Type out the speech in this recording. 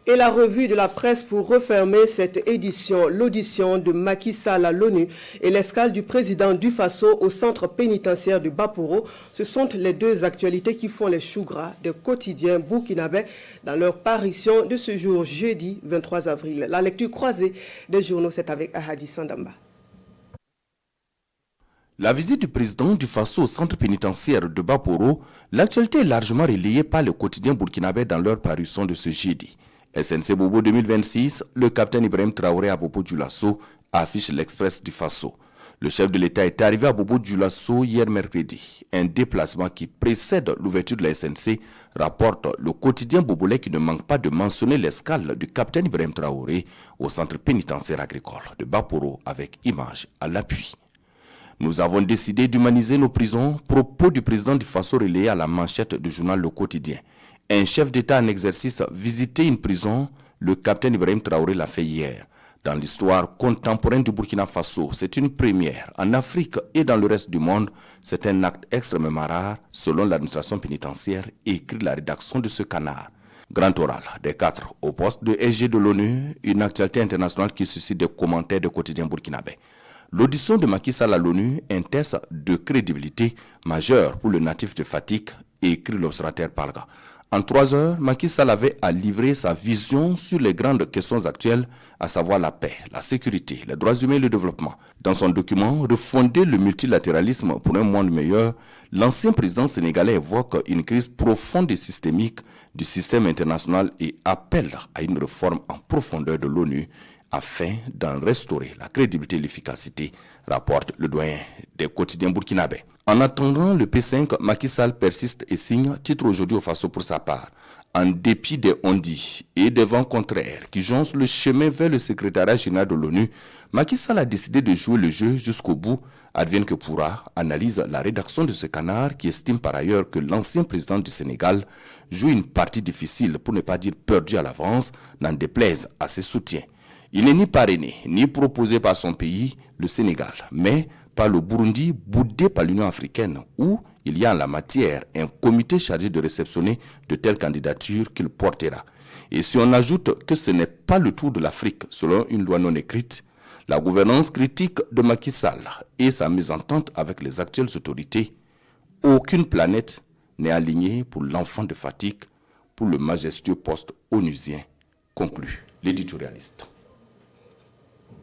Et la revue de la presse pour refermer cette édition, l'audition de Macky Sall à l'ONU et l'escale du président du Faso au centre pénitentiaire de Baporo. Ce sont les deux actualités qui font les choux gras des quotidiens burkinabés dans leur parution de ce jour, jeudi 23 avril. La lecture croisée des journaux, c'est avec Ahadi Sandamba. La visite du président du Faso au centre pénitentiaire de Baporo, l'actualité est largement relayée par les quotidiens burkinabés dans leur parution de ce jeudi. SNC Bobo 2026, le capitaine Ibrahim Traoré à Bobo Dioulasso affiche l'Express du Faso. Le chef de l'État est arrivé à Bobo Dioulasso hier mercredi. Un déplacement qui précède l'ouverture de la SNC, rapporte le quotidien bobolais qui ne manque pas de mentionner l'escale du capitaine Ibrahim Traoré au centre pénitentiaire agricole de Baporo avec images à l'appui. Nous avons décidé d'humaniser nos prisons, propos du président du Faso relayé à la manchette du journal Le Quotidien. Un chef d'État en exercice visitait une prison, le capitaine Ibrahim Traoré l'a fait hier. Dans l'histoire contemporaine du Burkina Faso, c'est une première. En Afrique et dans le reste du monde, c'est un acte extrêmement rare, selon l'administration pénitentiaire, écrit la rédaction de ce canard. Grand oral des 4 au poste de SG de l'ONU, une actualité internationale qui suscite des commentaires de quotidiens burkinabés. L'audition de Macky Sall à l'ONU, un test de crédibilité majeur pour le natif de Fatick, écrit l'observateur Palga. En 3 heures, Macky Sall avait à livrer sa vision sur les grandes questions actuelles, à savoir la paix, la sécurité, les droits humains et le développement. Dans son document, Refonder le multilatéralisme pour un monde meilleur, l'ancien président sénégalais évoque une crise profonde et systémique du système international et appelle à une réforme en profondeur de l'ONU afin d'en restaurer la crédibilité et l'efficacité, rapporte le doyen des quotidiens burkinabés. En attendant le P5, Macky Sall persiste et signe, titre aujourd'hui au Faso pour sa part. En dépit des on-dit et des vents contraires qui joncent le chemin vers le secrétariat général de l'ONU, Macky Sall a décidé de jouer le jeu jusqu'au bout, advienne que pourra, analyse la rédaction de ce canard qui estime par ailleurs que l'ancien président du Sénégal joue une partie difficile, pour ne pas dire perdue à l'avance, n'en déplaise à ses soutiens. Il n'est ni parrainé, ni proposé par son pays, le Sénégal, mais par le Burundi, boudé par l'Union africaine, où il y a en la matière un comité chargé de réceptionner de telles candidatures qu'il portera. Et si on ajoute que ce n'est pas le tour de l'Afrique, selon une loi non écrite, la gouvernance critique de Macky Sall et sa mésentente avec les actuelles autorités, aucune planète n'est alignée pour l'enfant de Fatick, pour le majestueux poste onusien, conclut l'éditorialiste.